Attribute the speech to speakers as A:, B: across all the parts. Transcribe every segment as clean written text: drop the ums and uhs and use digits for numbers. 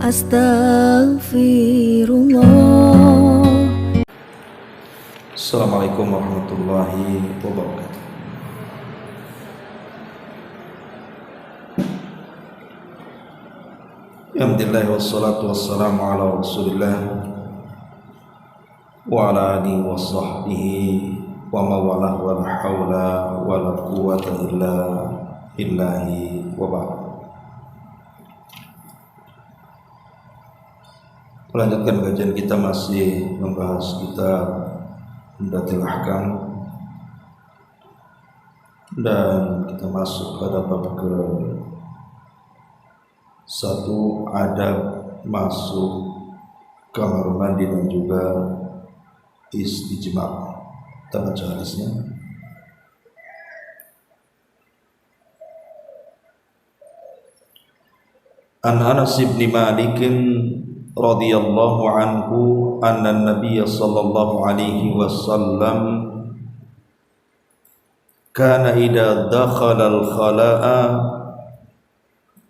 A: Astaghfirullah.
B: Assalamualaikum warahmatullahi wabarakatuh. Alhamdulillah wassalatu wassalamu ala Rasulillah wa ala alihi wa sahbihi wa mawalah wa la hawla wa la quwwata illa billahi wa ba'd. Melanjutkan kajian kita masih membahas kitab Umdatul Ahkam, dan kita masuk pada bab ke satu, adab masuk kamar mandi dan juga istijmar. Kita baca hadisnya. An Anas bin Malik radhiyallahu anhu anna an-nabiy sallallahu alaihi wasallam kana idza dakhala al-khala'a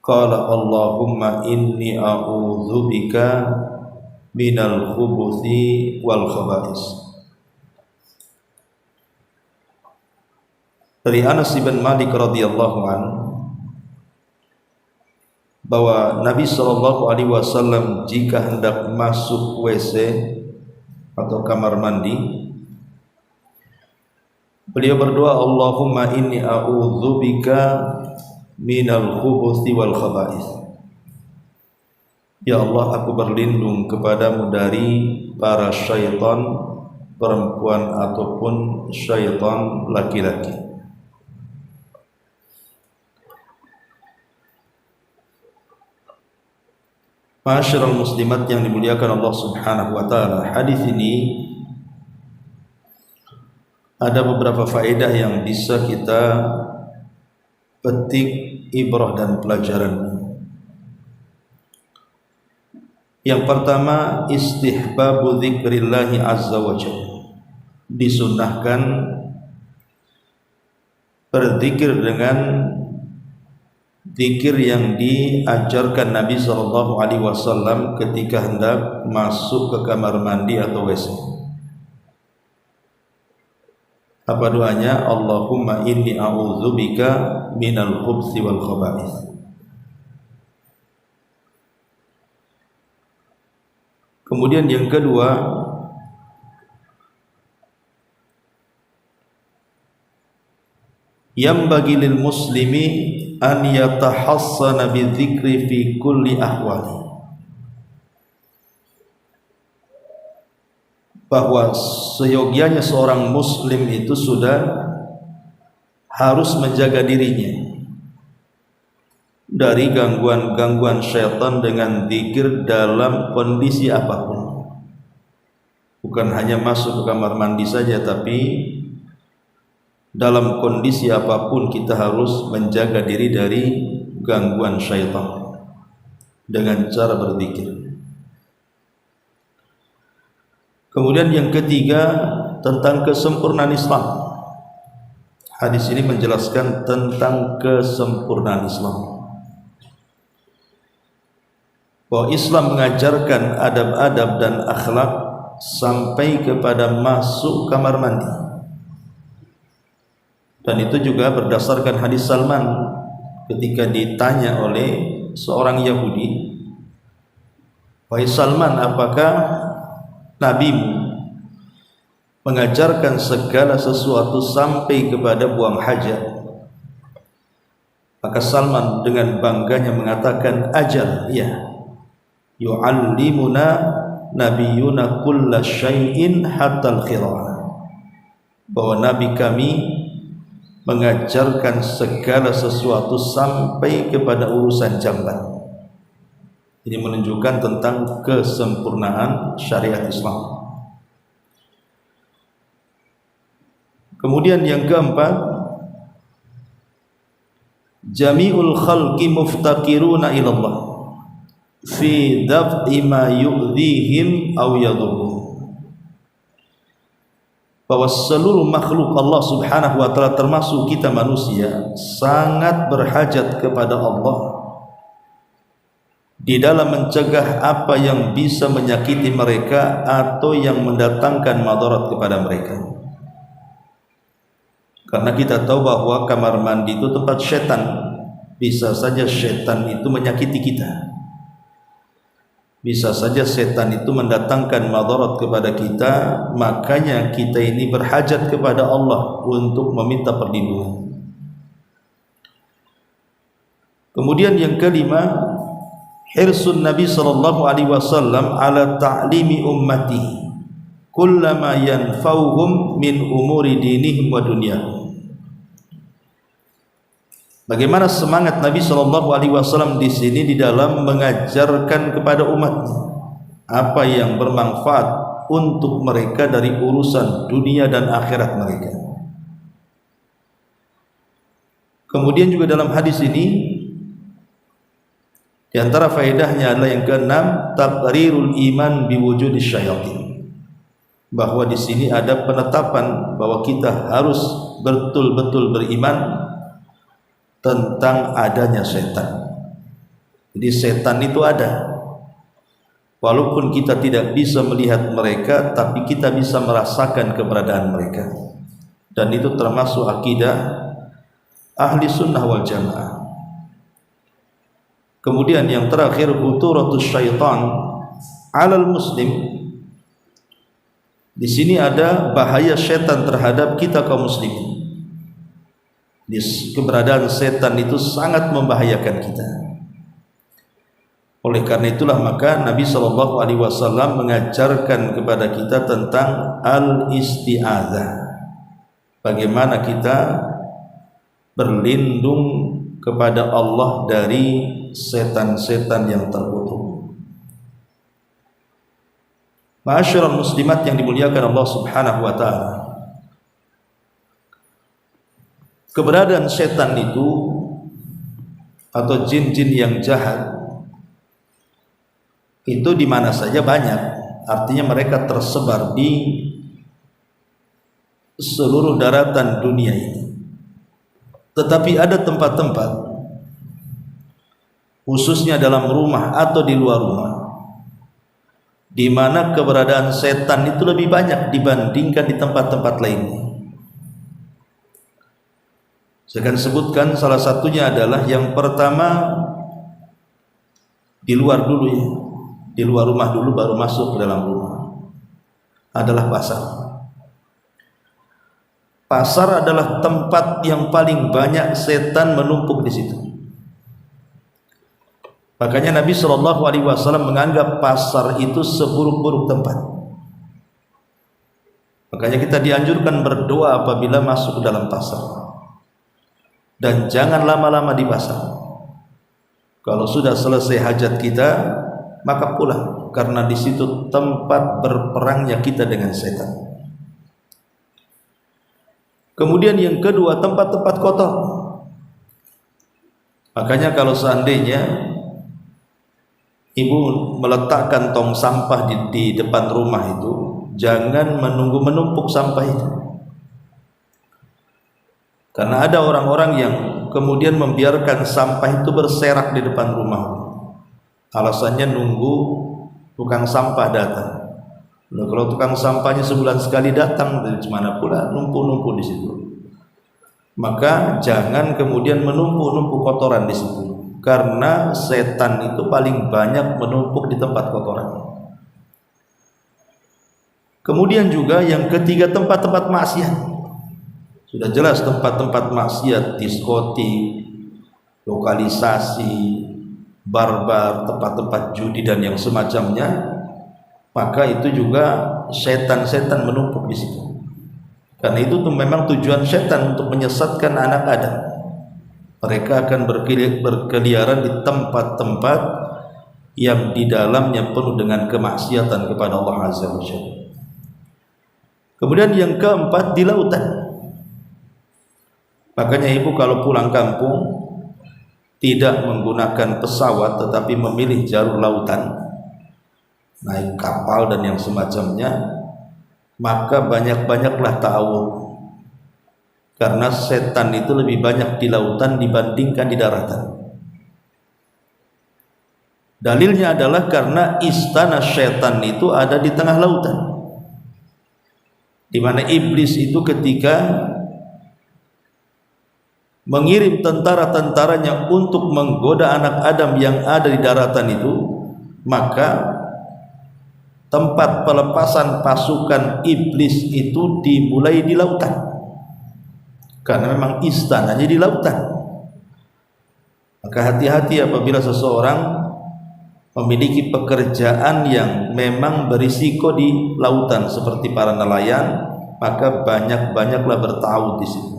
B: qala Allahumma inni a'udzu bika minal khubuthi wal khaba'is. Dari Anas bin Malik radhiyallahu anhu bahwa Nabi sallallahu alaihi wasallam jika hendak masuk WC atau kamar mandi, beliau berdoa, Allahumma inni a'udzu bika minal khubuthi wal khaba'is. Ya Allah, aku berlindung kepadamu dari para syaitan perempuan ataupun syaitan laki-laki. Ma'asyiral muslimat yang dimuliakan Allah Subhanahu wa taala, hadis ini ada beberapa faedah yang bisa kita petik ibrah dan pelajaran. Yang pertama, istihbabu dzikrillahi azza wa jalla. Disunnahkan berzikir dengan zikir yang diajarkan Nabi sallallahu alaihi wasallam ketika hendak masuk ke kamar mandi atau WC. Apa doanya? Allahumma inni a'udzubika minal khubuthi wal khaba'is. Kemudian yang kedua, yang bagi lil muslimi an yatahassana bi dzikri fi kulli ahwali. Bahwa seyogianya seorang muslim itu sudah harus menjaga dirinya dari gangguan-gangguan syaitan dengan zikir dalam kondisi apapun. Bukan hanya masuk ke kamar mandi saja, tapi dalam kondisi apapun kita harus menjaga diri dari gangguan syaitan dengan cara berzikir. Kemudian yang ketiga, tentang kesempurnaan Islam. Hadis ini menjelaskan tentang kesempurnaan Islam, bahwa Islam mengajarkan adab-adab dan akhlak sampai kepada masuk kamar mandi. Dan itu juga berdasarkan hadis Salman ketika ditanya oleh seorang Yahudi, wahai Salman, apakah Nabimu mengajarkan segala sesuatu sampai kepada buang hajat? Maka Salman dengan bangganya mengatakan, ajal, ya, yu'allimuna nabiyuna kulla syai'in hatta al-khira'ah. Bahwa Nabi kami mengajarkan segala sesuatu sampai kepada urusan jamban. Ini menunjukkan tentang kesempurnaan syariat Islam. Kemudian yang keempat, jami'ul khalqi muftaqiruna ila Allah fi daf'i ma yu'dhihim aw yadhurruhum. Bahwa seluruh makhluk Allah Subhanahu wa taala termasuk kita manusia sangat berhajat kepada Allah di dalam mencegah apa yang bisa menyakiti mereka atau yang mendatangkan madarat kepada mereka. Karena kita tahu bahwa kamar mandi itu tempat setan. Bisa saja setan itu menyakiti kita. Bisa saja setan itu mendatangkan madarat kepada kita. Makanya kita ini berhajat kepada Allah untuk meminta perlindungan. Kemudian yang kelima, hirsun Nabi sallallahu alaihi wasallam ala ta'limi ummatihi kullama yanfa'uhum min umuri dinihim wa dunyahum. Bagaimana semangat Nabi sallallahu alaihi wasallam di sini di dalam mengajarkan kepada umatnya apa yang bermanfaat untuk mereka dari urusan dunia dan akhirat mereka. Kemudian juga dalam hadis ini di antara faedahnya adalah yang keenam, taqrirul iman biwujudis syayatin. Bahwa di sini ada penetapan bahwa kita harus betul-betul beriman tentang adanya setan. Jadi setan itu ada. Walaupun kita tidak bisa melihat mereka, tapi kita bisa merasakan keberadaan mereka. Dan itu termasuk akidah ahli sunnah wal jamaah. Kemudian yang terakhir, khuturatus syaitan 'alal muslim. Di sini ada bahaya setan terhadap kita kaum muslimin. Keberadaan setan itu sangat membahayakan kita. Oleh karena itulah maka Nabi sallallahu alaihi wasallam mengajarkan kepada kita tentang al-isti'adzah. Bagaimana kita berlindung kepada Allah dari setan-setan yang terkutuk. Ma'asyiral muslimat yang dimuliakan Allah Subhanahu wa taala. Keberadaan setan itu atau jin-jin yang jahat itu di mana saja banyak. Artinya mereka tersebar di seluruh daratan dunia ini. Tetapi ada tempat-tempat, khususnya dalam rumah atau di luar rumah, di mana keberadaan setan itu lebih banyak dibandingkan di tempat-tempat lainnya. Saya akan sebutkan salah satunya adalah yang pertama di luar dulu ya, di luar rumah dulu baru masuk ke dalam rumah, adalah pasar. Pasar adalah tempat yang paling banyak setan menumpuk di situ. Makanya Nabi Shallallahu Alaihi Wasallam menganggap pasar itu seburuk-buruk tempat. Makanya kita dianjurkan berdoa apabila masuk ke dalam pasar. Dan jangan lama-lama di pasar. Kalau sudah selesai hajat kita, maka pulang, karena di situ tempat berperangnya kita dengan setan. Kemudian yang kedua, tempat-tempat kotor. Makanya kalau seandainya ibu meletakkan tong sampah di depan rumah itu, jangan menunggu menumpuk sampah itu. Karena ada orang-orang yang kemudian membiarkan sampah itu berserak di depan rumah. Alasannya nunggu tukang sampah datang. Nah, kalau tukang sampahnya sebulan sekali datang, dari mana pula numpuk-numpuk di situ. Maka jangan kemudian menumpuk-numpuk kotoran di situ. Karena setan itu paling banyak menumpuk di tempat kotoran. Kemudian juga yang ketiga, tempat-tempat maksiat. Sudah jelas tempat-tempat maksiat, diskotik, lokalisasi, barbar, tempat-tempat judi dan yang semacamnya, maka itu juga setan-setan menumpuk di situ. Karena itu memang tujuan setan untuk menyesatkan anak Adam. Mereka akan berkeliaran di tempat-tempat yang di dalamnya penuh dengan kemaksiatan kepada Allah Azza wa Jalla. Kemudian yang keempat, di lautan. Makanya ibu kalau pulang kampung tidak menggunakan pesawat tetapi memilih jalur lautan, naik kapal dan yang semacamnya, maka banyak-banyaklah ta'awud. Karena setan itu lebih banyak di lautan dibandingkan di daratan. Dalilnya adalah karena istana syaitan itu ada di tengah lautan, di mana iblis itu ketika mengirim tentara-tentaranya untuk menggoda anak Adam yang ada di daratan itu, maka tempat pelepasan pasukan iblis itu dimulai di lautan, karena memang istananya di lautan. Maka hati-hati apabila seseorang memiliki pekerjaan yang memang berisiko di lautan seperti para nelayan, maka banyak-banyaklah bertaut di situ,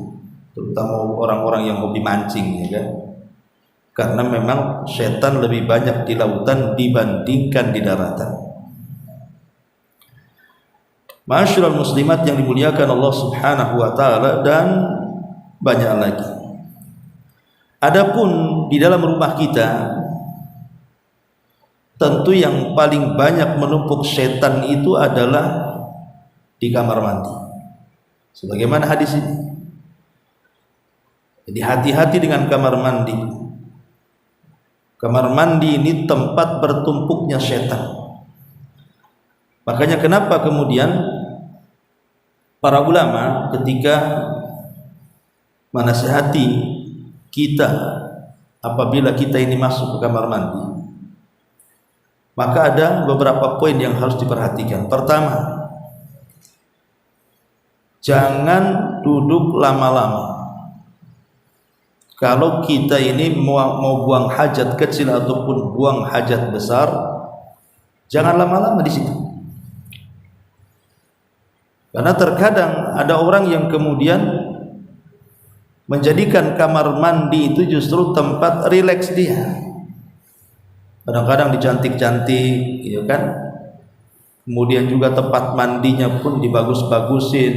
B: terutama orang-orang yang hobi mancing, ya kan? Karena memang setan lebih banyak di lautan dibandingkan di daratan. Ma'asyiral muslimat yang dimuliakan Allah Subhanahu wa taala, dan banyak lagi. Adapun di dalam rumah kita, tentu yang paling banyak menumpuk setan itu adalah di kamar mandi, sebagaimana hadis ini. Jadi hati-hati dengan kamar mandi. Kamar mandi ini tempat bertumpuknya setan. Makanya kenapa kemudian para ulama ketika menasihati kita apabila kita ini masuk ke kamar mandi, maka ada beberapa poin yang harus diperhatikan. Pertama, jangan duduk lama-lama. Kalau kita ini mau buang hajat kecil ataupun buang hajat besar, jangan lama-lama di situ. Karena terkadang ada orang yang kemudian menjadikan kamar mandi itu justru tempat rileks dia. Kadang-kadang dicantik-cantik, ya kan? Kemudian juga tempat mandinya pun dibagus-bagusin.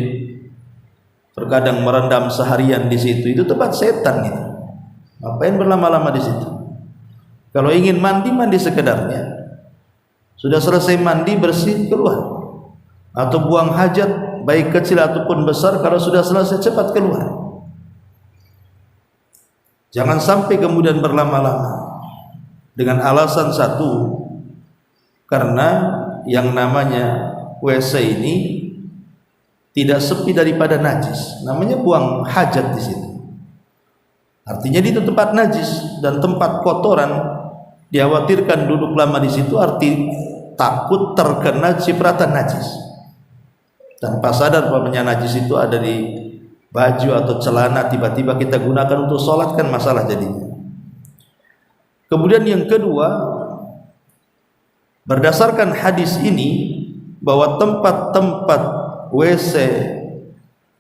B: Terkadang merendam seharian di situ. Itu tempat setan gitu. Ngapain berlama-lama di situ? Kalau ingin mandi, mandi sekedarnya. Sudah selesai mandi, bersih, keluar. Atau buang hajat, baik kecil ataupun besar, kalau sudah selesai cepat keluar. Jangan sampai kemudian berlama-lama dengan alasan satu, karena yang namanya WC ini tidak sepi daripada najis, namanya buang hajat di situ. Artinya itu tempat najis dan tempat kotoran, dikhawatirkan duduk lama di situ arti takut terkena cipratan najis. Tanpa sadar bahwa najis itu ada di baju atau celana, tiba-tiba kita gunakan untuk sholat, kan masalah jadinya. Kemudian yang kedua, berdasarkan hadis ini bahwa tempat-tempat WC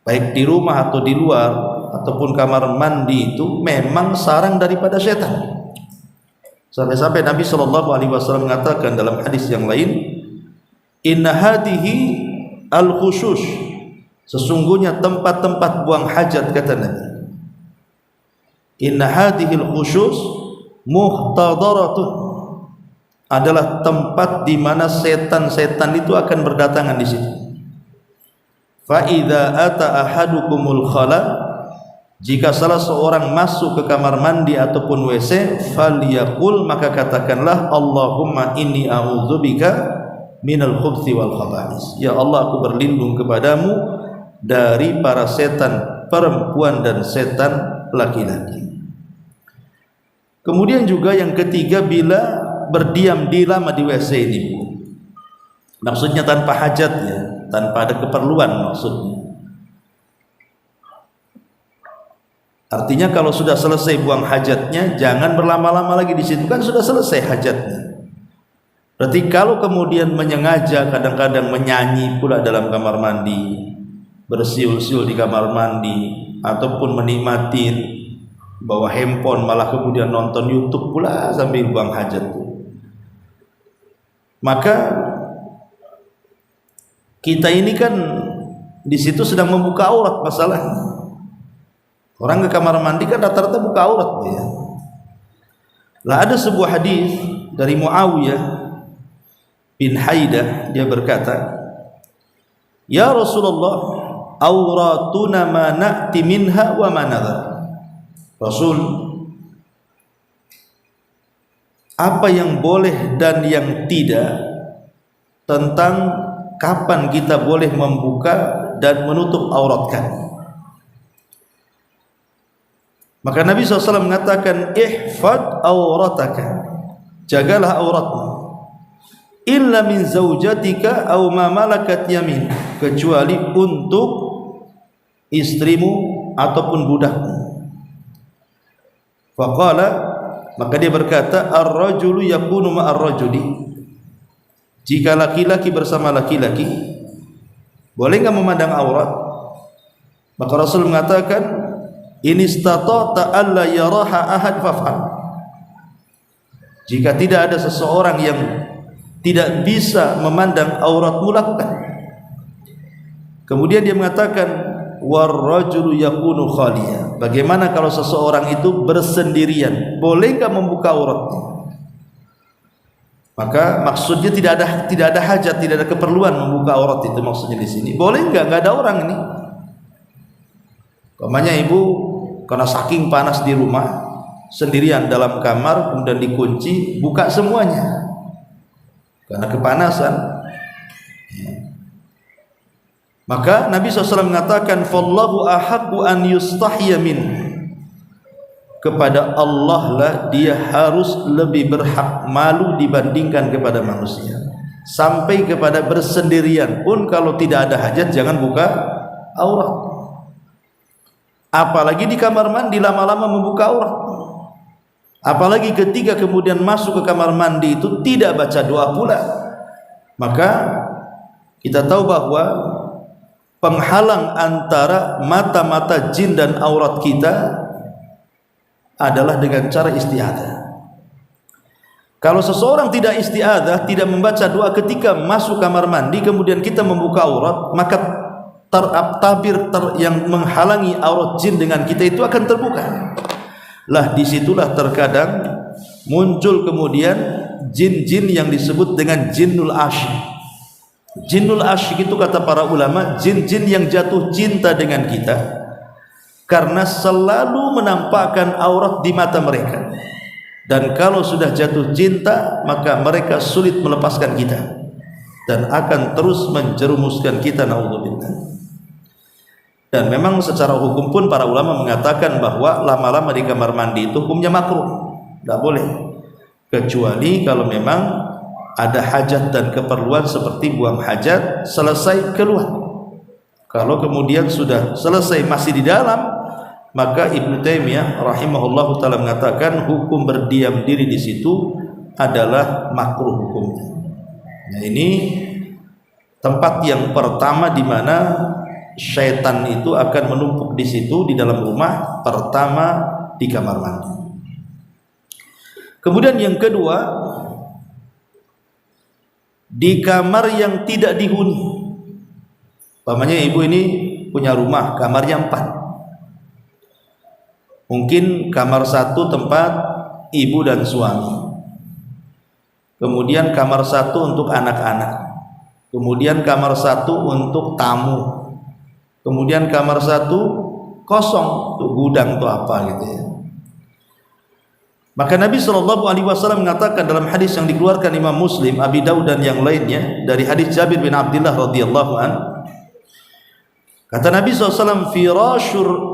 B: baik di rumah atau di luar ataupun kamar mandi itu memang sarang daripada setan. Sampai-sampai Nabi SAW mengatakan dalam hadis yang lain, inna hadihi al-khusus, sesungguhnya tempat-tempat buang hajat, kata Nabi, inna hadihi al-khusus muhtadaratun, adalah tempat di mana setan-setan itu akan berdatangan di situ. Fa idza ata ahadukumul khala, jika salah seorang masuk ke kamar mandi ataupun WC, falyaqul, maka katakanlah, Allahumma inni a'udzubika minal khubthi wal khaba'is, ya Allah, aku berlindung kepadamu dari para setan perempuan dan setan laki-laki. Kemudian juga yang ketiga, bila berdiam di lama di WC ini, maksudnya tanpa hajatnya, tanpa ada keperluan maksudnya. Artinya kalau sudah selesai buang hajatnya, jangan berlama-lama lagi di situ, kan sudah selesai hajatnya. Berarti kalau kemudian menyengaja, kadang-kadang menyanyi pula dalam kamar mandi, bersiul-siul di kamar mandi, ataupun menikmatin bawa handphone, malah kemudian nonton YouTube pula sambil buang hajat, maka kita ini kan di situ sedang membuka aurat masalahnya. Orang ke kamar mandi kan rata-rata buka aurat, ya. Lah ada sebuah hadis dari Muawiyah bin Haidah, dia berkata, ya Rasulullah, auratuna ma na'ti minha wa ma nadhar. Rasul, apa yang boleh dan yang tidak, tentang kapan kita boleh membuka dan menutup auratkan. Maka Nabi SAW mengatakan, ihfad aurataka, jagalah auratmu, illa min zaujatika aw ma malakat yamin, kecuali untuk istrimu ataupun budakmu. Faqala, maka dia berkata, ar-rajulu yakunu ma'ar rajuli, jika laki-laki bersama laki-laki boleh enggak memandang aurat? Maka Rasul mengatakan, in istata'ta alla yaraha ahad faf'al, jika tidak ada seseorang yang tidak bisa memandang auratmu, lakukan. Kemudian dia mengatakan, warrajulu yakunu khaliya, bagaimana kalau seseorang itu bersendirian, boleh enggak membuka auratnya? Maka maksudnya tidak ada hajat, tidak ada keperluan membuka aurat, itu maksudnya di sini. Boleh enggak ada orang ini? Umpamanya ibu karena saking panas di rumah, sendirian dalam kamar, kemudian dikunci, buka semuanya karena kepanasan. Maka Nabi SAW mengatakan, fallahu ahaqqu an yustahya min, kepada Allah lah dia harus lebih berhak malu dibandingkan kepada manusia. Sampai kepada bersendirian pun kalau tidak ada hajat jangan buka aurat, apalagi di kamar mandi lama-lama membuka aurat, apalagi ketika kemudian masuk ke kamar mandi itu tidak baca doa pula. Maka kita tahu bahwa penghalang antara mata-mata jin dan aurat kita adalah dengan cara isti'adzah. Kalau seseorang tidak isti'adzah, tidak membaca doa ketika masuk kamar mandi, kemudian kita membuka aurat, maka tabir yang menghalangi aurat jin dengan kita itu akan terbuka. Lah disitulah terkadang muncul kemudian jin-jin yang disebut dengan jinnul asyik. Jinnul asyik itu kata para ulama, jin-jin yang jatuh cinta dengan kita karena selalu menampakkan aurat di mata mereka, dan kalau sudah jatuh cinta maka mereka sulit melepaskan kita dan akan terus menjerumuskan kita, naudzubillah. Dan memang secara hukum pun para ulama mengatakan bahwa lama-lama di kamar mandi itu hukumnya makruh, tidak boleh, kecuali kalau memang ada hajat dan keperluan seperti buang hajat, selesai keluar. Kalau kemudian sudah selesai masih di dalam, maka Ibnu Taimiyah rahimahullahu taala mengatakan hukum berdiam diri di situ adalah makruh hukumnya. Nah, ini tempat yang pertama di mana syaitan itu akan menumpuk di situ, di dalam rumah, pertama di kamar mandi. Kemudian yang kedua, di kamar yang tidak dihuni. Umpamanya ibu ini punya rumah, kamarnya 4. Mungkin kamar 1 tempat ibu dan suami, kemudian kamar 1 untuk anak-anak, kemudian kamar 1 untuk tamu, kemudian kamar 1 kosong untuk gudang atau apa gitu ya. Maka Nabi SAW mengatakan dalam hadis yang dikeluarkan Imam Muslim, Abi Daud dan yang lainnya dari hadis Jabir bin Abdullah radhiyallahu anhu, kata Nabi SAW,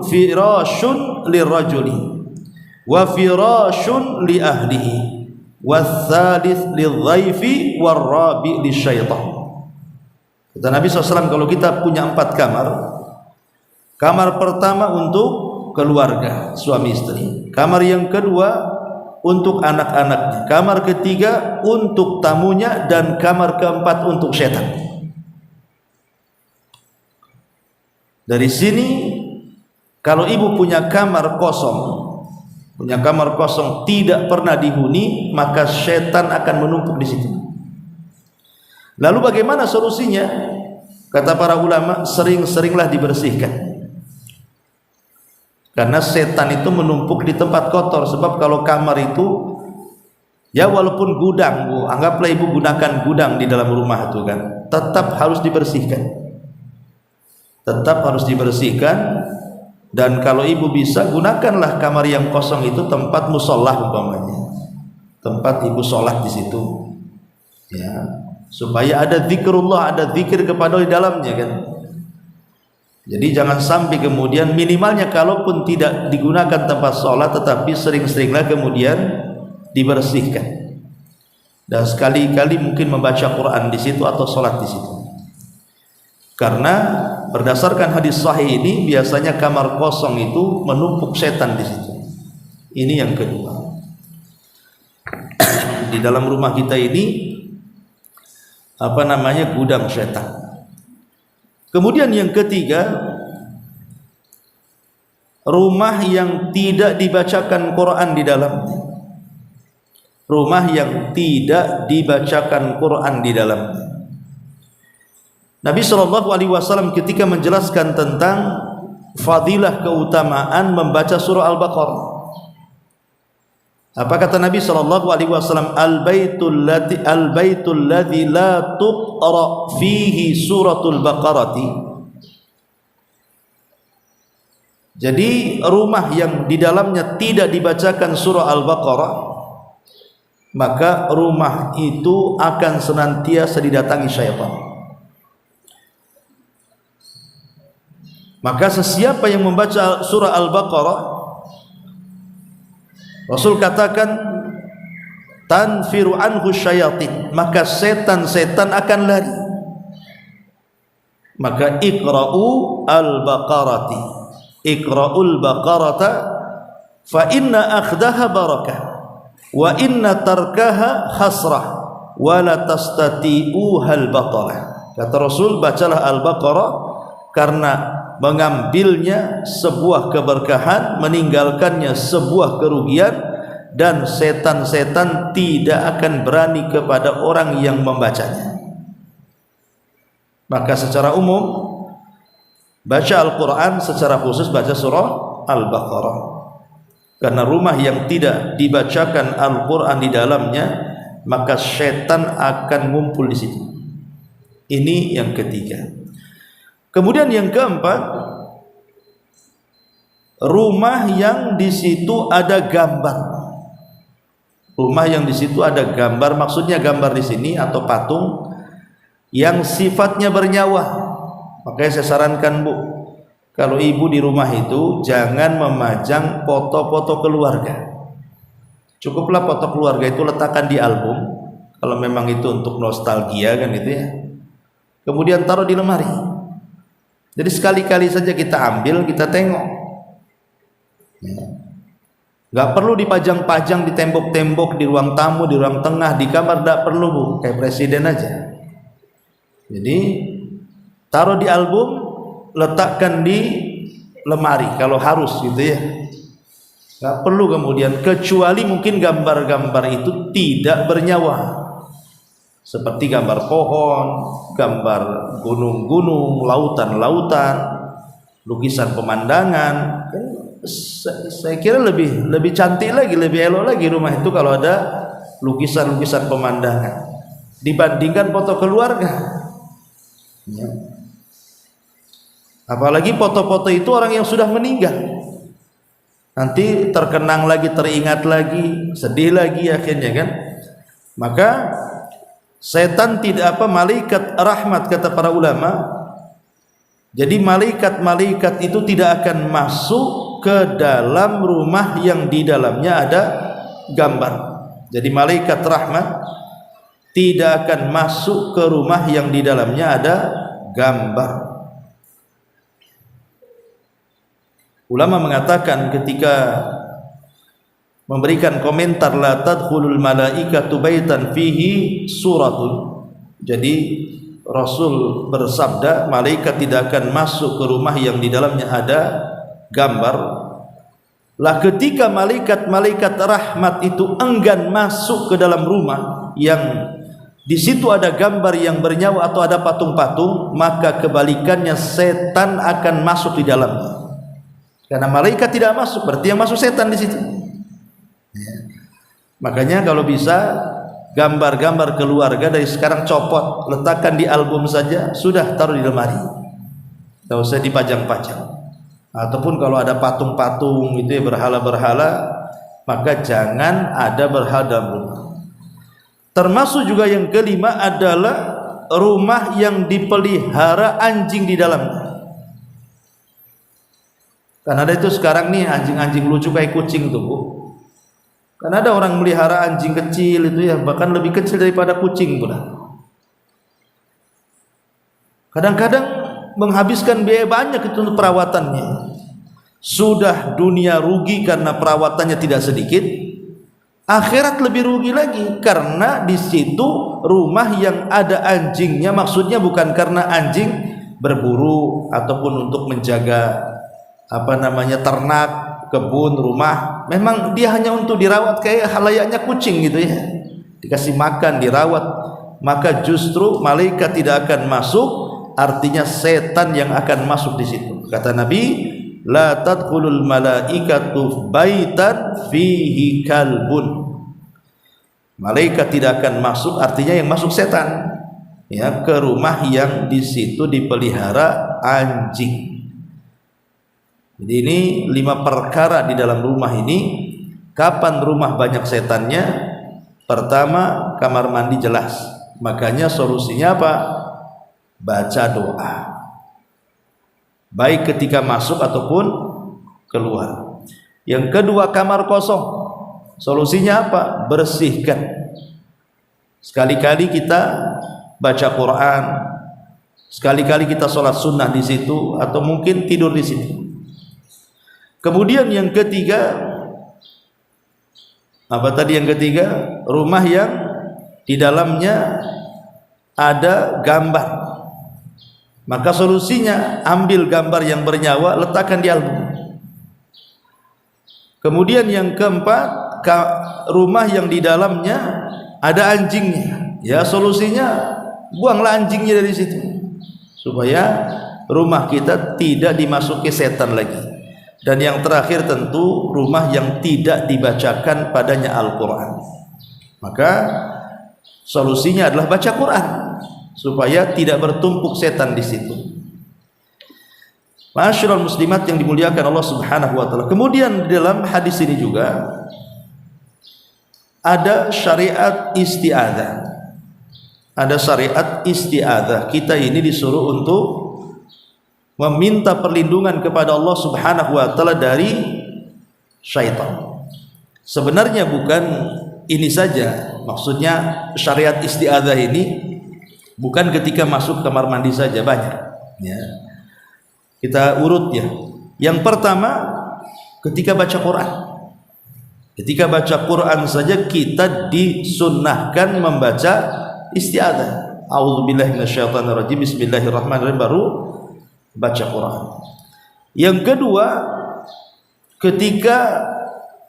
B: firashun lirrajuli wa firashun li ahlihi wa thalith lidhaifi wa rabi' lisyaitan. Kata Nabi SAW, kalau kita punya 4 kamar, kamar pertama untuk keluarga, suami istri, kamar yang kedua untuk anak-anaknya, kamar ketiga untuk tamunya, dan kamar keempat untuk setan. Dari sini kalau ibu punya kamar kosong tidak pernah dihuni, maka setan akan menumpuk di situ. Lalu bagaimana solusinya? Kata para ulama, sering-seringlah dibersihkan. Karena setan itu menumpuk di tempat kotor. Sebab kalau kamar itu, ya walaupun gudang, Bu, anggaplah ibu gunakan gudang di dalam rumah itu kan, tetap harus dibersihkan. Tetap harus dibersihkan. Dan kalau ibu bisa, gunakanlah kamar yang kosong itu tempat musolah umpamanya. tempat ibu sholat di situ, ya, supaya ada zikrullah, ada zikir kepada di dalamnya kan. Jadi jangan sampai kemudian minimalnya kalaupun tidak digunakan tempat sholat, tetapi sering-seringlah kemudian dibersihkan. Dan sekali-kali mungkin membaca Quran di situ atau sholat di situ. Karena berdasarkan hadis sahih ini biasanya kamar kosong itu menumpuk setan di situ. Ini yang kedua. Di dalam rumah kita ini gudang setan. Kemudian yang ketiga, rumah yang tidak dibacakan Quran di dalamnya. Rumah yang tidak dibacakan Quran di dalamnya. Nabi SAW ketika menjelaskan tentang fadilah keutamaan membaca surah Al-Baqarah, apa kata Nabi SAW? Al-baitul ladzi la tuqra fihi suratul Baqarati. Jadi rumah yang di dalamnya tidak dibacakan surah Al-Baqarah, maka rumah itu akan senantiasa didatangi syaitan. Maka sesiapa yang membaca surah Al-Baqarah, Rasul katakan tanfiru anhu syayatin, maka setan-setan akan lari. Maka iqra'u al-baqarati, iqra'ul baqarata fa inna akhdaha barakah wa inna tarkaha khasrah wa la tastati'uhal batalah. Kata Rasul, bacalah Al-Baqarah karena mengambilnya sebuah keberkahan, meninggalkannya sebuah kerugian, dan setan-setan tidak akan berani kepada orang yang membacanya. Maka secara umum baca Al-Quran, secara khusus baca surah Al-Baqarah, karena rumah yang tidak dibacakan Al-Quran di dalamnya, maka setan akan ngumpul di situ. Ini yang ketiga. Kemudian yang keempat, rumah yang di situ ada gambar. Rumah yang di situ ada gambar, maksudnya gambar di sini atau patung yang sifatnya bernyawa. Makanya saya sarankan Bu, kalau ibu di rumah itu jangan memajang foto-foto keluarga. Cukuplah foto keluarga itu letakkan di album, kalau memang itu untuk nostalgia kan gitu ya. Kemudian taruh di lemari. Jadi sekali-kali saja kita ambil, kita tengok. Gak perlu dipajang-pajang di tembok-tembok, di ruang tamu, di ruang tengah, di kamar, gak perlu Bu, kayak presiden aja. Jadi taruh di album, letakkan di lemari kalau harus gitu ya. Gak perlu kemudian, kecuali mungkin gambar-gambar itu tidak bernyawa, seperti gambar pohon, gambar gunung-gunung, lautan-lautan, lukisan pemandangan. Saya kira lebih cantik lagi, lebih elok lagi rumah itu kalau ada lukisan-lukisan pemandangan dibandingkan foto keluarga. Ya. Apalagi foto-foto itu orang yang sudah meninggal, nanti terkenang lagi, teringat lagi, sedih lagi akhirnya kan. Maka setan tidak malaikat rahmat kata para ulama. Jadi malaikat-malaikat itu tidak akan masuk ke dalam rumah yang di dalamnya ada gambar. Jadi malaikat rahmat tidak akan masuk ke rumah yang di dalamnya ada gambar. Ulama mengatakan ketika memberikan komentar la tadkhulul malaikatu baitan fihi suratun. Jadi Rasul bersabda malaikat tidak akan masuk ke rumah yang di dalamnya ada gambar. Lah ketika malaikat-malaikat rahmat itu enggan masuk ke dalam rumah yang di situ ada gambar yang bernyawa atau ada patung-patung, maka kebalikannya setan akan masuk di dalamnya. Karena malaikat tidak masuk, berarti yang masuk setan di situ. Ya. Makanya kalau bisa gambar-gambar keluarga dari sekarang copot, letakkan di album saja, sudah taruh di lemari, tidak usah dipajang-pajang. Ataupun kalau ada patung-patung itu ya, berhala-berhala, maka jangan ada berhadap rumah. Termasuk juga yang kelima adalah rumah yang dipelihara anjing di dalamnya. Karena ada itu sekarang nih anjing-anjing lucu kayak kucing tuh, Bu. Karena ada orang melihara anjing kecil itu ya, bahkan lebih kecil daripada kucing pula. Kadang-kadang menghabiskan biaya banyak itu untuk perawatannya. Sudah dunia rugi karena perawatannya tidak sedikit, akhirat lebih rugi lagi karena di situ rumah yang ada anjingnya, maksudnya bukan karena anjing berburu ataupun untuk menjaga ternak, kebun, rumah. Memang dia hanya untuk dirawat kayak halayaknya kucing gitu ya, dikasih makan, dirawat. Maka justru malaikat tidak akan masuk, artinya setan yang akan masuk di situ. Kata Nabi, la tadkhulul malaikatu baitan fihi kalbun. Malaikat tidak akan masuk, artinya yang masuk setan ya, ke rumah yang di situ dipelihara anjing. Jadi ini 5 perkara di dalam rumah ini. Kapan rumah banyak setannya? Pertama, kamar mandi jelas. Makanya solusinya apa? Baca doa, baik ketika masuk ataupun keluar. Yang kedua, kamar kosong. Solusinya apa? Bersihkan. Sekali-kali kita baca Quran, sekali-kali kita sholat sunnah di situ, atau mungkin tidur di situ. Kemudian yang ketiga, apa tadi yang ketiga? Rumah yang di dalamnya ada gambar. Maka solusinya ambil gambar yang bernyawa, letakkan di album. Kemudian yang keempat, rumah yang di dalamnya ada anjingnya. Ya, solusinya buanglah anjingnya dari situ supaya rumah kita tidak dimasuki setan lagi. Dan yang terakhir tentu rumah yang tidak dibacakan padanya Al-Quran. Maka solusinya adalah baca Quran supaya tidak bertumpuk setan di situ. Ma'asyiral muslimat yang dimuliakan Allah Subhanahu wa taala. Kemudian dalam hadis ini juga ada syariat isti'adzah. Ada syariat isti'adzah. Kita ini disuruh untuk meminta perlindungan kepada Allah Subhanahu wa taala dari syaitan. Sebenarnya bukan ini saja. Maksudnya syariat isti'adzah ini bukan ketika masuk kamar mandi saja, banyak ya. Kita urut ya. Yang pertama, ketika baca Quran. Ketika baca Quran saja kita disunnahkan membaca isti'adzah. A'udzubillahi minasyaitonirrajim, bismillahirrahmanirrahim, baru baca Quran. Yang kedua, ketika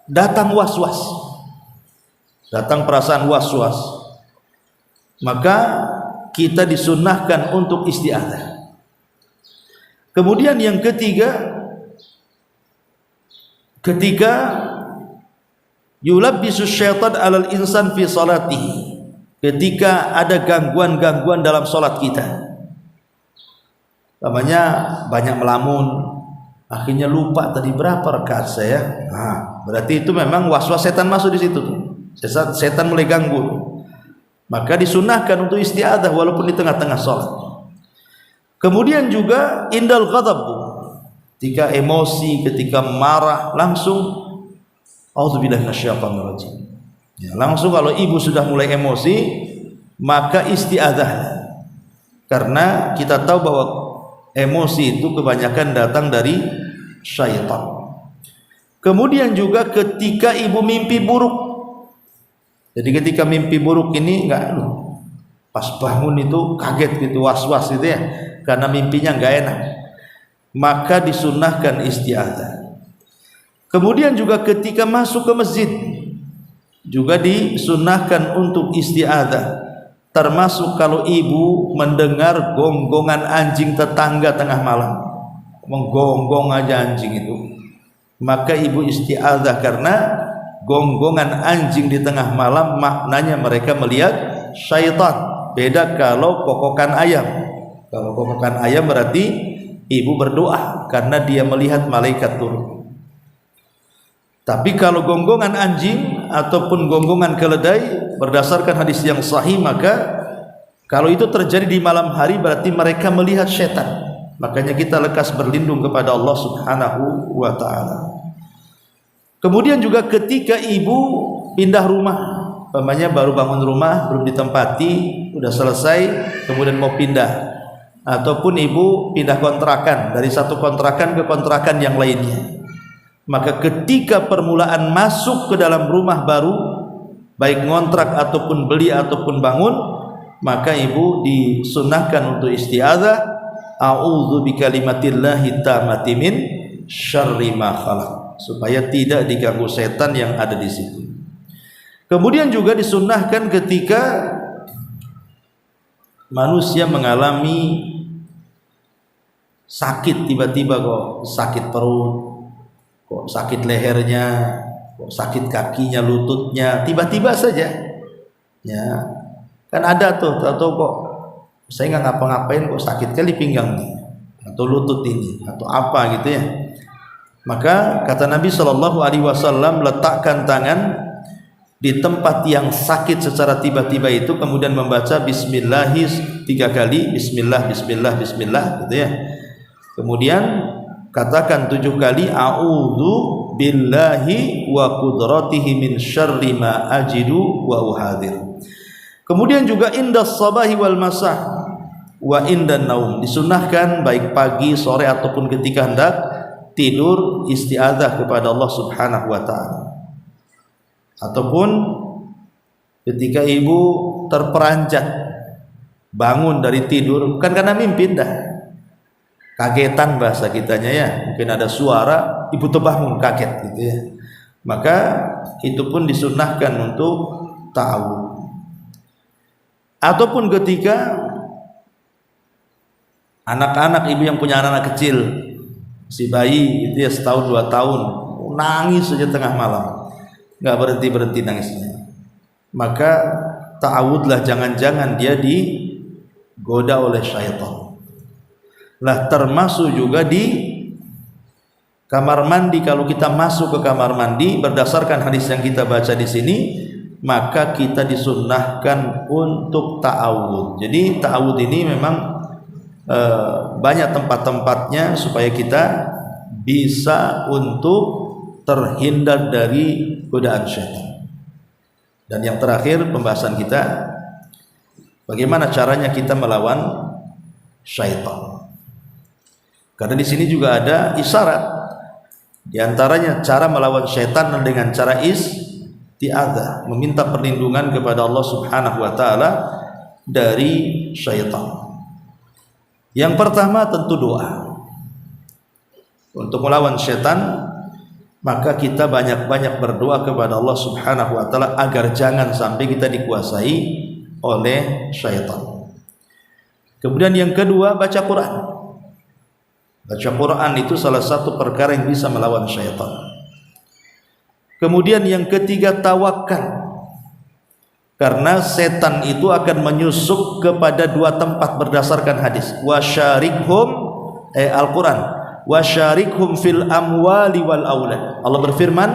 B: datang was-was, datang perasaan was-was, maka kita disunnahkan untuk isti'adzah. Kemudian yang ketiga, ketika yulabbisu syaitan alal insan fi salatihi, ketika ada gangguan-gangguan dalam salat kita. Namanya banyak melamun, akhirnya lupa tadi berapa rakaat saya. Nah, berarti itu memang was-was setan masuk di situ. Setan mulai ganggu. Maka disunahkan untuk isti'adzah walaupun di tengah-tengah salat. Kemudian juga indal ghadab, ketika emosi, ketika marah, langsung a'udzubillahi minasyaitonirrajim. Ya, langsung kalau ibu sudah mulai emosi, maka isti'adzah. Karena kita tahu bahwa emosi itu kebanyakan datang dari syaitan. Kemudian juga ketika ibu mimpi buruk. Jadi ketika mimpi buruk ini enggak, pas bangun itu kaget gitu, was-was gitu ya, karena mimpinya enggak enak. Maka disunnahkan isti'adzah. Kemudian juga ketika masuk ke masjid juga disunnahkan untuk isti'adzah. Termasuk kalau ibu mendengar gonggongan anjing tetangga tengah malam, menggonggong aja anjing itu, maka ibu isti'adzah, karena gonggongan anjing di tengah malam maknanya mereka melihat syaitan. Beda kalau kokokan ayam. Kalau kokokan ayam berarti ibu berdoa karena dia melihat malaikat turun. Tapi kalau gonggongan anjing ataupun gonggongan keledai berdasarkan hadis yang sahih, maka kalau itu terjadi di malam hari berarti mereka melihat setan. Makanya kita lekas berlindung kepada Allah Subhanahu wa taala. Kemudian juga ketika ibu pindah rumah, umpamanya baru bangun rumah, belum ditempati, udah selesai, kemudian mau pindah, ataupun ibu pindah kontrakan dari satu kontrakan ke kontrakan yang lainnya, maka ketika permulaan masuk ke dalam rumah baru, baik ngontrak ataupun beli ataupun bangun, maka ibu disunahkan untuk isti'adzah, a'udzu bikalimatillahi tammati min syarri ma khalaq, supaya tidak diganggu setan yang ada di situ. Kemudian juga disunahkan ketika manusia mengalami sakit, tiba-tiba kok sakit perut, kok sakit lehernya, kok sakit kakinya, lututnya, tiba-tiba saja, ya kan ada tuh, atau kok saya nggak ngapa-ngapain kok sakit kali pinggang nih, atau lutut ini, atau apa gitu ya. Maka kata Nabi Shallallahu Alaihi Wasallam, letakkan tangan di tempat yang sakit secara tiba-tiba itu, kemudian membaca Bismillahis 3 kali, Bismillah, Bismillah, Bismillah, gitu ya. Kemudian katakan 7 kali, A'udzu billahi wa qudratihi min syarri ma ajidu wa uhadir. Kemudian juga indas sabahi wal masa wa indan naum, disunahkan baik pagi, sore ataupun ketika hendak tidur isti'adzah kepada Allah Subhanahu wa taala. Ataupun ketika ibu terperanjat bangun dari tidur, bukan karena mimpi, dah kagetan bahasa kitanya ya, mungkin ada suara ibu terbangun kaget gitu ya, maka itu pun disunahkan untuk ta'awudz. Ataupun ketika anak-anak, ibu yang punya anak-anak kecil, si bayi itu ya, setahun 2 tahun, nangis saja tengah malam, nggak berhenti nangisnya, maka ta'awudlah, jangan-jangan dia digoda oleh syaitan. Lah termasuk juga di kamar mandi, kalau kita masuk ke kamar mandi berdasarkan hadis yang kita baca di sini, maka kita disunnahkan untuk ta'awudz. Jadi ta'awudz ini memang banyak tempat-tempatnya supaya kita bisa untuk terhindar dari godaan syaitan. Dan yang terakhir pembahasan kita, bagaimana caranya kita melawan syaitan. Karena di sini juga ada isyarat. Di antaranya cara melawan syaitan dengan cara isti'adzah, meminta perlindungan kepada Allah Subhanahu wa taala dari syaitan. Yang pertama tentu doa. Untuk melawan syaitan, maka kita banyak-banyak berdoa kepada Allah Subhanahu wa taala agar jangan sampai kita dikuasai oleh syaitan. Kemudian yang kedua, baca Quran. Baca Quran itu salah satu perkara yang bisa melawan syaitan. Kemudian yang ketiga, tawakal. Karena setan itu akan menyusup kepada 2 tempat berdasarkan hadis. Wasyarikhum Al-Quran, wasyarikhum fil amwali wal aulad. Allah berfirman,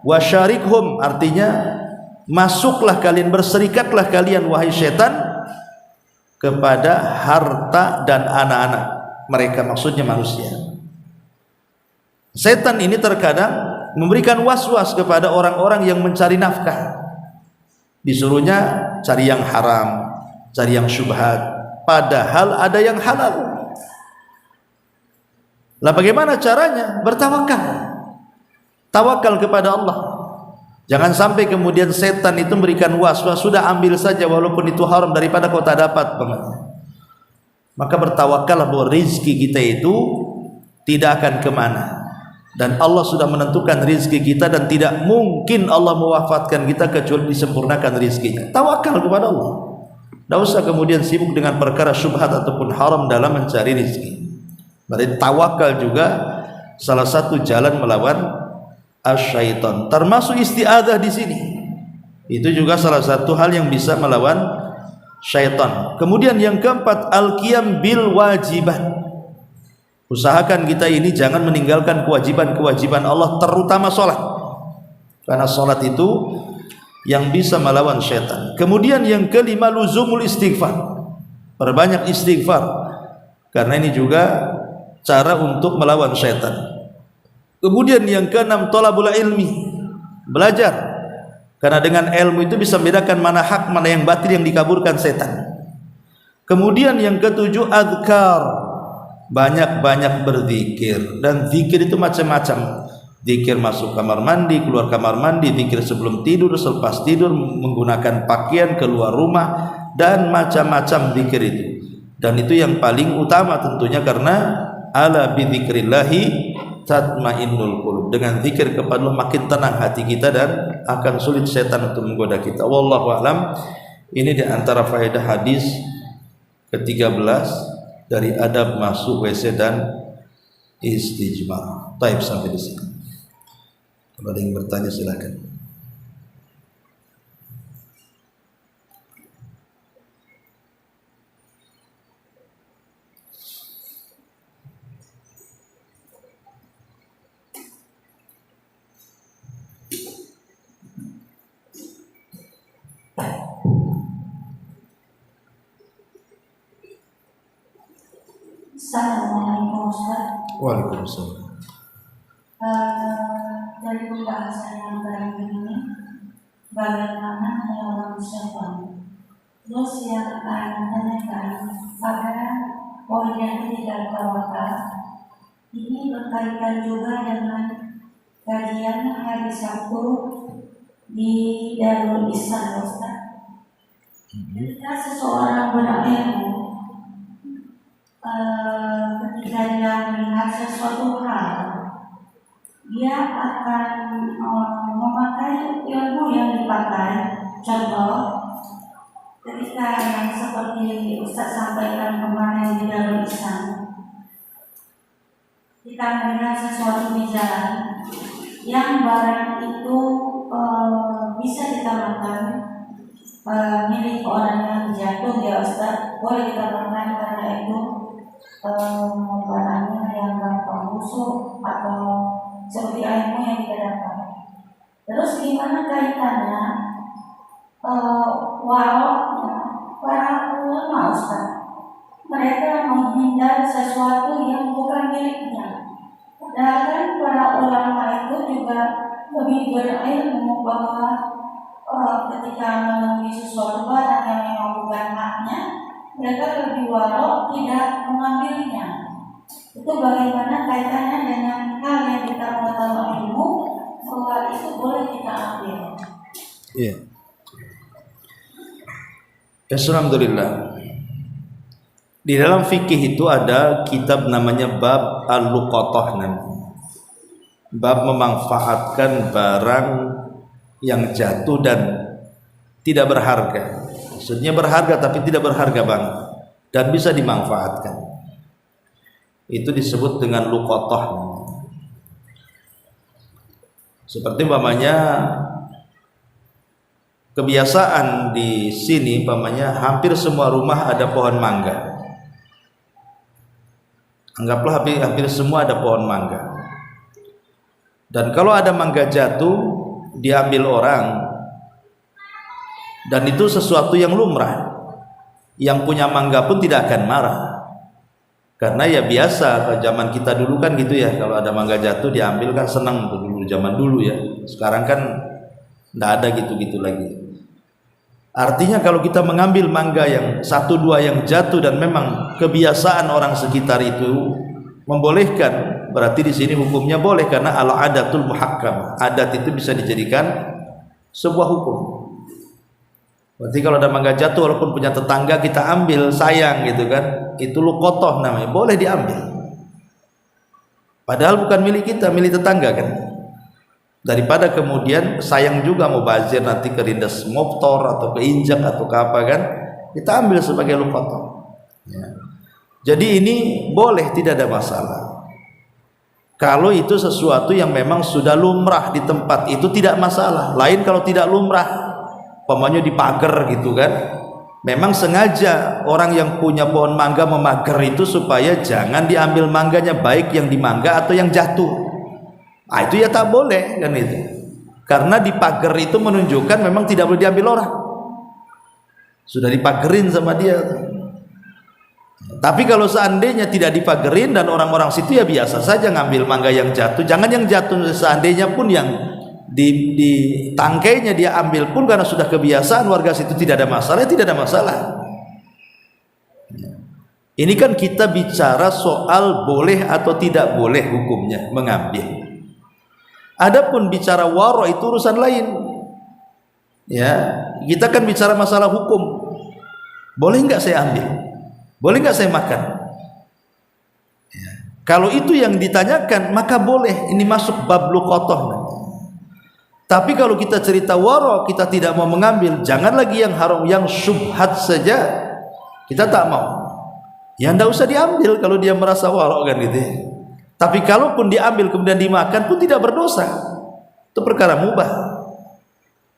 B: wasyarikhum, artinya masuklah kalian, berserikatlah kalian wahai setan kepada harta dan anak-anak mereka, maksudnya manusia. Setan ini terkadang memberikan was-was kepada orang-orang yang mencari nafkah. Disuruhnya cari yang haram, cari yang syubhat, padahal ada yang halal. Lah bagaimana caranya? Bertawakal. Tawakal kepada Allah. Jangan sampai kemudian setan itu memberikan was-was, sudah ambil saja walaupun itu haram daripada kau tak dapat. Maka bertawakallah bahwa rezeki kita itu tidak akan kemana, dan Allah sudah menentukan rezeki kita, dan tidak mungkin Allah mewafatkan kita kecuali disempurnakan rezekinya. Tawakal kepada Allah. Tidak usah kemudian sibuk dengan perkara syubhat ataupun haram dalam mencari rezeki. Berarti tawakal juga salah satu jalan melawan asyaitan. Termasuk isti'adzah di sini. Itu juga salah satu hal yang bisa melawan syaitan. Kemudian yang keempat, al-qiyam bil wajibat. Usahakan kita ini jangan meninggalkan kewajiban-kewajiban Allah, terutama sholat. Karena salat itu yang bisa melawan syaitan. Kemudian yang kelima, luzumul istighfar. Perbanyak istighfar. Karena ini juga cara untuk melawan syaitan. Kemudian yang keenam, thalabul ilmi. Belajar. Karena dengan ilmu itu bisa membedakan mana hak, mana yang batil yang dikaburkan setan. Kemudian yang ketujuh, adhkar. Banyak-banyak berzikir. Dan zikir itu macam-macam. Zikir masuk kamar mandi, keluar kamar mandi, zikir sebelum tidur, selepas tidur, menggunakan pakaian, keluar rumah, dan macam-macam zikir itu. Dan itu yang paling utama tentunya, karena ala bi dzikrillahi tatmainnul qulub. Dengan zikir kepada Allah makin tenang hati kita dan akan sulit setan untuk menggoda kita. Wallahu a'lam. Ini di antara faedah hadis ke-13 dari adab masuk WC dan istijmar. Taib sampai di sini. Kalau ada yang bertanya silakan.
A: Assalamualaikum Ustaz.
B: Waalaikumsalam.
A: Dari pembahasan yang terakhir ini, bagaimana melawan syaitan? Terus yang akan menanyakan pada poin yang ketiga tawakal, ini berkaitan juga dengan kajian hari Sabtu di Darul Ihsan Ustaz. Ketika seseorang berilmu, ketika dia melihat sesuatu hal, dia akan memakai ilmu yang dipakai. Contoh, ketika yang seperti Ustaz sampaikan kemarin di Darul Ihsan, kita melihat sesuatu di jalan yang barang itu bisa kita makan, milik orang yang jatuh ya Ustaz, boleh kita makan karena itu barangnya yang gampang busuk atau seperti ilmu yang kita dapat. Terus gimana kaitannya waroknya para ulama Ustaz? Mereka menghindar sesuatu yang bukan miliknya. Padahal kan para ulama itu juga lebih berilmu bahwa ketika menemui sesuatu barang yang memang bukan haknya, mereka lebih warok tidak mengambilnya. Itu bagaimana kaitannya dengan hal yang kita mengetahui ilmu bahwa itu boleh kita ambil.
B: Iya. Alhamdulillah. Di dalam fikih itu ada kitab namanya bab al-luqatah, bab memanfaatkan barang yang jatuh dan tidak berharga. Maksudnya berharga tapi tidak berharga banget dan bisa dimanfaatkan. Itu disebut dengan luqatah. Seperti umpamanya kebiasaan di sini, umpamanya hampir semua rumah ada pohon mangga. Anggaplah hampir semua ada pohon mangga. Dan kalau ada mangga jatuh diambil orang, dan itu sesuatu yang lumrah, yang punya mangga pun tidak akan marah, karena ya biasa zaman kita dulu kan gitu ya, kalau ada mangga jatuh diambil kan senang tuh dulu, zaman dulu ya. Sekarang kan tidak ada gitu-gitu lagi. Artinya kalau kita mengambil mangga yang satu dua yang jatuh dan memang kebiasaan orang sekitar itu membolehkan, berarti di sini hukumnya boleh, karena al-adatul muhakkam, adat itu bisa dijadikan sebuah hukum. Berarti kalau ada mangga jatuh walaupun punya tetangga kita ambil, sayang gitu kan, itu luqatah namanya, boleh diambil. Padahal bukan milik kita, milik tetangga kan. Daripada kemudian sayang juga mau bazir nanti kerindas motor atau keinjak atau ke apa kan, kita ambil sebagai luqatah. Ya. Jadi ini boleh, tidak ada masalah. Kalau itu sesuatu yang memang sudah lumrah di tempat itu tidak masalah. Lain kalau tidak lumrah, umpamanya dipagar gitu kan, memang sengaja orang yang punya pohon mangga memagar itu supaya jangan diambil mangganya, baik yang di mangga atau yang jatuh. Itu ya tak boleh kan itu. Karena di pagar itu menunjukkan memang tidak boleh diambil orang. Sudah dipagerin sama dia. Tapi kalau seandainya tidak dipagerin dan orang-orang situ ya biasa saja ngambil mangga yang jatuh. Jangan yang jatuh, seandainya pun yang di tangkainya dia ambil pun karena sudah kebiasaan warga situ tidak ada masalah, tidak ada masalah. Ini kan kita bicara soal boleh atau tidak boleh hukumnya mengambil. Adapun bicara waro itu urusan lain. Ya, kita kan bicara masalah hukum. Boleh nggak saya ambil? Boleh nggak saya makan? Ya. Kalau itu yang ditanyakan maka boleh. Ini masuk bab luqathah. Tapi kalau kita cerita waro, kita tidak mau mengambil. Jangan lagi yang haram, yang syubhat saja kita tak mau. Ya ndak usah diambil kalau dia merasa waro kan gitu. Tapi kalaupun diambil kemudian dimakan pun tidak berdosa. Itu perkara mubah.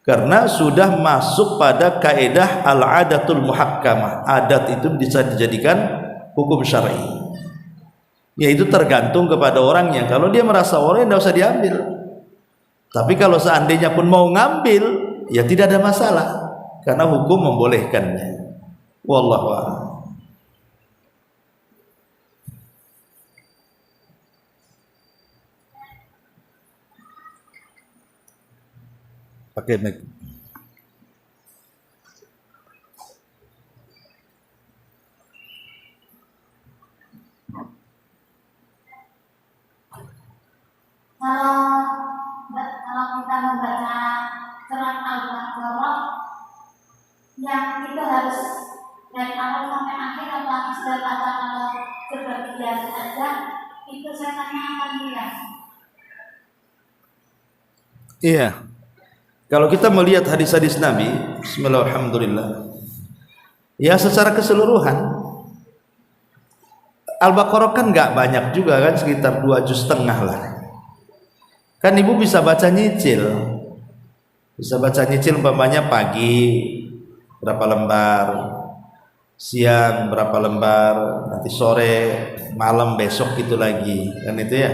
B: Karena sudah masuk pada kaidah al-adatul muhakkamah. Adat itu bisa dijadikan hukum syar'i. Yaitu tergantung kepada orangnya. Kalau dia merasa waro ya ndak usah diambil. Tapi kalau seandainya pun mau ngambil ya tidak ada masalah karena hukum membolehkannya. Wallahu a'lam. Pakai mic.
A: Kalau kita membaca surat Al-Baqarah yang itu harus dari awal sampai akhir atau sudah baca kalau sebagian saja itu saya tanyakan dia.
B: Iya. Kalau kita melihat hadis-hadis Nabi, bismillahirrahmanirrahim. Ya secara keseluruhan Al-Baqarah kan nggak banyak juga kan, sekitar 2,5 juz lah. Kan ibu bisa baca nyicil. Bisa baca nyicil umpamanya pagi berapa lembar, siang berapa lembar, nanti sore, malam besok gitu lagi. Kan itu ya.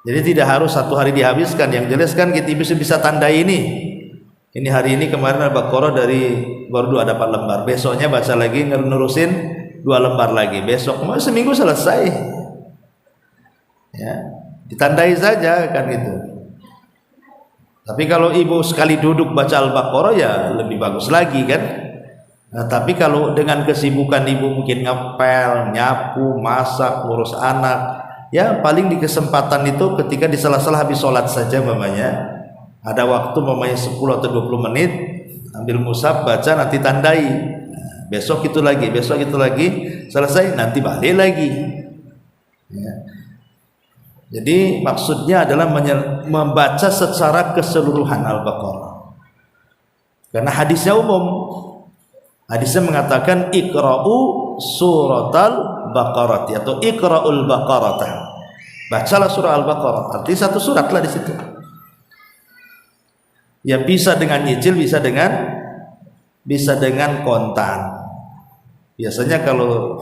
B: Jadi tidak harus satu hari dihabiskan. Yang jelas kan kita bisa tandai ini. Ini hari ini kemarin Al-Baqarah baru 2 dapat lembar. Besoknya baca lagi nerusin 2 lembar lagi. Besok seminggu selesai. Ya, ditandai saja kan gitu. Tapi kalau ibu sekali duduk baca Al-Baqarah ya lebih bagus lagi kan. Nah, tapi kalau dengan kesibukan ibu mungkin ngepel, nyapu, masak, ngurus anak, ya paling di kesempatan itu ketika di sela-sela habis sholat saja mamanya ada waktu mamanya 10 atau 20 menit ambil mushaf baca nanti tandai. Nah, besok itu lagi selesai nanti balik lagi ya. Jadi maksudnya adalah membaca secara keseluruhan Al-Baqarah karena hadisnya umum. Hadisnya mengatakan iqra'u suratal Baqarah atau iqra'ul Baqarah. Bacalah surah Al-Baqarah. Artinya satu surat lah di situ. Ya bisa dengan nyicil, bisa dengan kontan. Biasanya kalau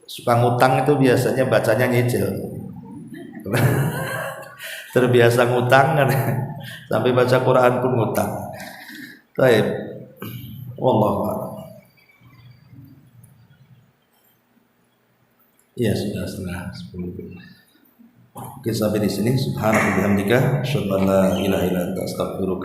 B: suka ngutang itu biasanya bacanya nyicil. Terbiasa ngutang kan sampai baca Quran pun ngutang. Baik. Wallahu a'lam. Ya sudah setengah 10. Oke sampai di sini. Subhanallah bihamdika, asyhadu an la ilaha illa anta astaghfiruka.